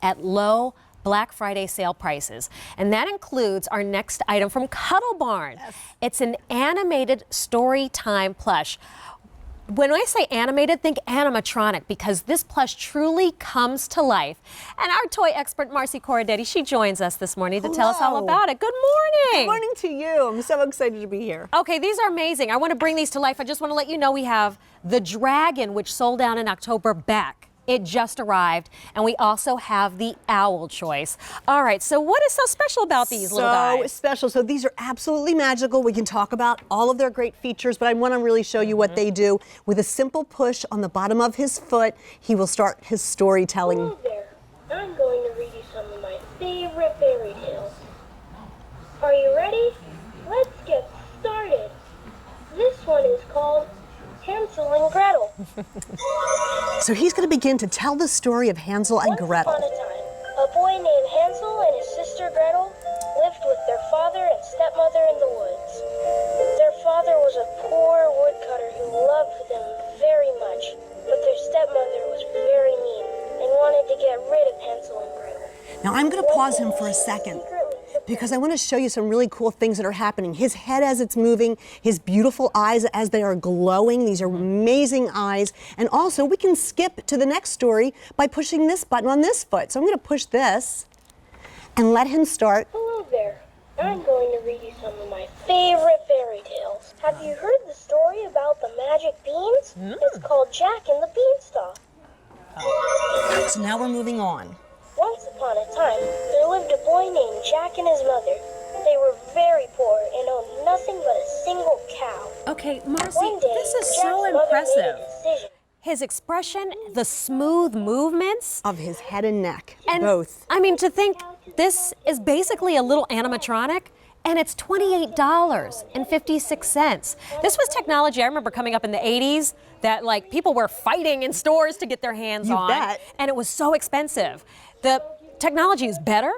at low Black Friday sale prices. And that includes our next item from Cuddle Barn. Yes. It's an animated Storytime plush. When I say animated, think animatronic, because this plush truly comes to life. And our toy expert, Marcy Corradetti, she joins us this morning to tell us all about it. Good morning. Good morning to you. I'm so excited to be here. Okay, these are amazing. I want to bring these to life. I just want to let you know we have the dragon, which sold out in October, back. It just arrived. And we also have the owl choice. All right, so what is so special about these little guys? So special. So these are absolutely magical. We can talk about all of their great features, but I want to really show you what they do. With a simple push on the bottom of his foot, he will start his storytelling. Hello there. I'm going to read you some of my favorite fairy tales. Are you ready? Let's get started. This one is called Hansel and Gretel. So he's going to begin to tell the story of Hansel and Gretel. Once upon a time, a boy named Hansel and his sister Gretel lived with their father and stepmother in the woods. Their father was a poor woodcutter who loved them very much, but their stepmother was very mean and wanted to get rid of Hansel and Gretel. Now I'm going to pause him for a second, because I want to show you some really cool things that are happening. His head as it's moving, his beautiful eyes as they are glowing. These are amazing eyes. And also we can skip to the next story by pushing this button on this foot. So I'm going to push this and let him start. Hello there. I'm going to read you some of my favorite fairy tales. Have you heard the story about the magic beans? It's called Jack and the Beanstalk. So now we're moving on. Once upon a time, there lived a boy named Jack and his mother. They were very poor and owned nothing but a single cow. Okay, Marcy, One day, this is Jack's so mother made impressive. a decision. His expression, the smooth movements. Of his head and neck, And both. I mean, to think this is basically a little animatronic, and it's $28.56. This was technology I remember coming up in the 80s that like people were fighting in stores to get their hands on. bet. And it was so expensive. The technology is better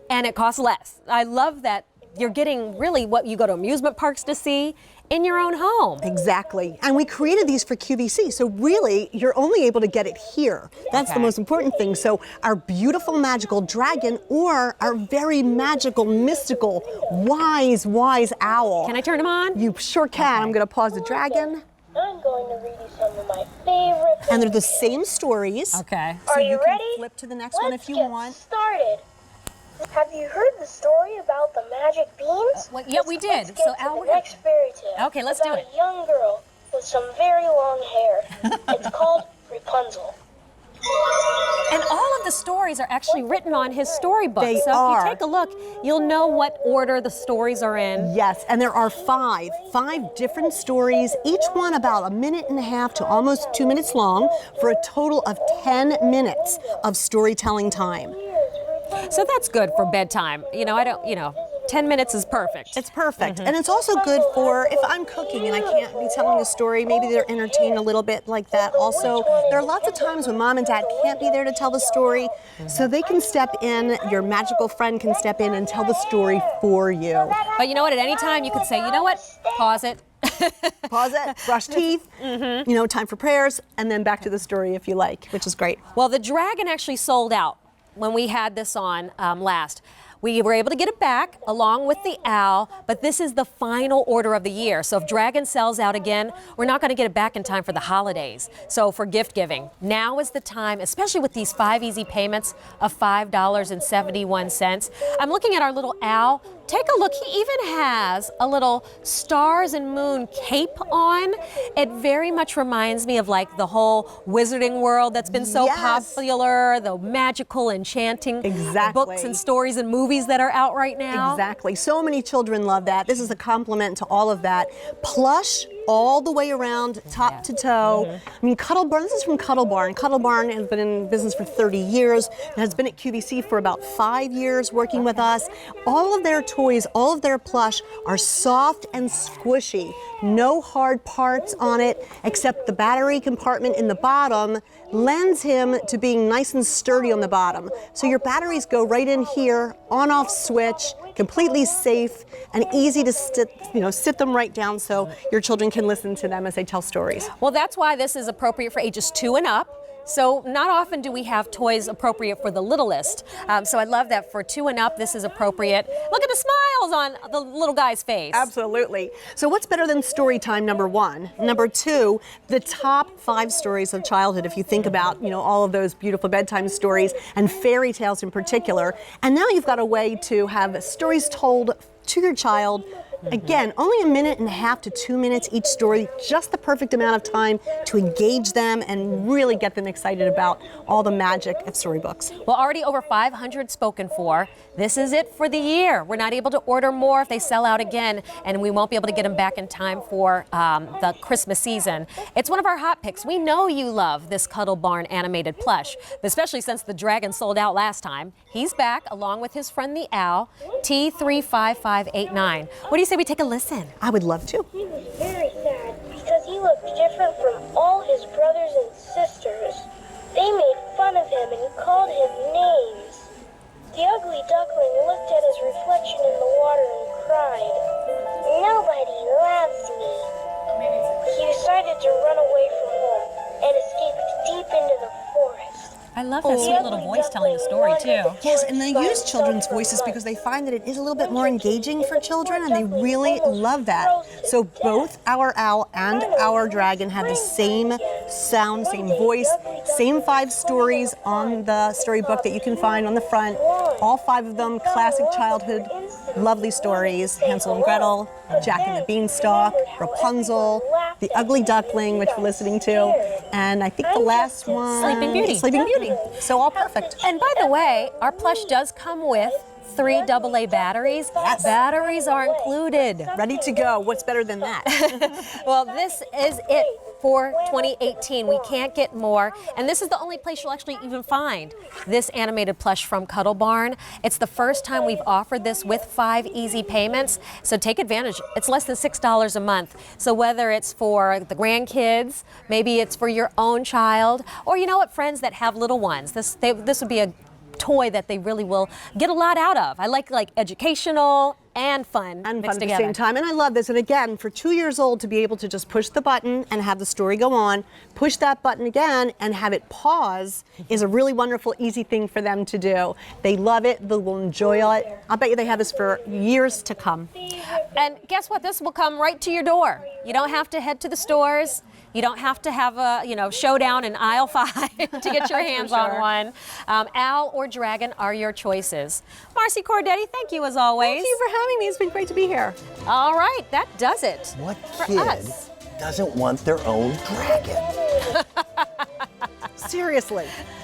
and it costs less. I love that you're getting really what you go to amusement parks to see in your own home. Exactly. And we created these for QVC. So really, you're only able to get it here. That's the most important thing. So our beautiful magical dragon, or our very magical, mystical, wise owl. Can I turn them on? You sure can. Okay. I'm going to pause the dragon. I'm going to read you some of my favorite And they're the fairy same stories. Okay. So Are you can ready? flip to the next one if you Let's want. get started. Have you heard the story about the magic beans? Yeah, we did. Let's get So to Al, the we're gonna- next fairy tale. Okay, let's do about it. A young girl with some very long hair. It's called Rapunzel. And all of the stories are actually written on his storybook. They so are. if you take a look, you'll know what order the stories are in. Yes, and there are five different stories, each one about a minute and a half to almost 2 minutes long, for a total of 10 minutes of storytelling time. So that's good for bedtime. 10 minutes is perfect. It's perfect. And it's also good for if I'm cooking and I can't be telling a story, maybe they're entertained a little bit like that. Also, there are lots of times when mom and dad can't be there to tell the story, so they can step in, your magical friend can step in and tell the story for you. But you know what, at any time you could say, you know what, pause it. Pause it, brush teeth, time for prayers, and then back to the story if you like, which is great. Well, the dragon actually sold out when we had this on last. We were able to get it back along with the owl, but this is the final order of the year. So if dragon sells out again, we're not going to get it back in time for the holidays. So for gift giving, now is the time, especially with these 5 easy payments of $5.71. I'm looking at our little owl. Take a look, he even has a little stars and moon cape on. It very much reminds me of like the whole wizarding world that's been so popular, the magical, enchanting books and stories and movies that are out right now. Exactly. So many children love that. This is a compliment to all of that. Plush all the way around, top to toe. I mean, Cuddle Barn, this is from Cuddle Barn. Cuddle Barn has been in business for 30 years and has been at QVC for about 5 years working with us. All of their toys, all of their plush are soft and squishy. No hard parts on it, except the battery compartment in the bottom lends him to being nice and sturdy on the bottom. So your batteries go right in here, on-off switch, completely safe and easy to sit them right down so your children can listen to them as they tell stories. Well, that's why this is appropriate for ages 2 and up. So not often do we have toys appropriate for the littlest. So I love that for 2 and up, this is appropriate. Look at the smiles on the little guy's face. Absolutely. So what's better than story time, number one? Number two, the top 5 stories of childhood, if you think about, all of those beautiful bedtime stories and fairy tales in particular. And now you've got a way to have stories told to your child. Again, only 1.5 to 2 minutes each story, just the perfect amount of time to engage them and really get them excited about all the magic of storybooks. Well, already over 500 spoken for. This is it for the year. We're not able to order more if they sell out again, and we won't be able to get them back in time for the Christmas season. It's one of our hot picks. We know you love this Cuddle Barn animated plush, especially since the dragon sold out last time. He's back along with his friend the owl, T35589. What do you say we take a listen? I would love to. He was very sad because he looked different from all his brothers and sisters. They made fun of him and called him names. The ugly duckling looked at his reflection in the water and cried, "Nobody loves me." He decided to run away from home and escaped deep into the forest. I love that sweet little voice telling the story, too. Yes, and they use children's voices because they find that it is a little bit more engaging for children, and they really love that. So both our owl and our dragon have the same sound, same voice, same 5 stories on the storybook that you can find on the front. All 5 of them classic childhood, lovely stories. Hansel and Gretel, Jack and the Beanstalk, Rapunzel, The Ugly Duckling, which we're listening to, and I think the last one, Sleeping Beauty. Sleeping Beauty. So all perfect. And by the way, our plush does come with 3 AA batteries. Yes. Batteries are included. Ready to go. What's better than that? Well, this is it for 2018. We can't get more. And this is the only place you'll actually even find this animated plush from Cuddle Barn. It's the first time we've offered this with 5 easy payments. So take advantage. It's less than $6 a month. So whether it's for the grandkids, maybe it's for your own child, or you know what, friends that have little ones, this would be a toy that they really will get a lot out of. I like educational and fun And mixed fun at the together. same time. And I love this. And again, for 2 years old, to be able to just push the button and have the story go on, push that button again and have it pause is a really wonderful, easy thing for them to do. They love it. They will enjoy it. I'll bet you they have this for years to come. And guess what? This will come right to your door. You don't have to head to the stores. You don't have to have a showdown in aisle 5 to get your hands on one. Owl or dragon are your choices. Marcy Cordetti, thank you as always. Thank you for having me. It's been great to be here. All right, that does it What for kid us. doesn't want their own dragon? Seriously.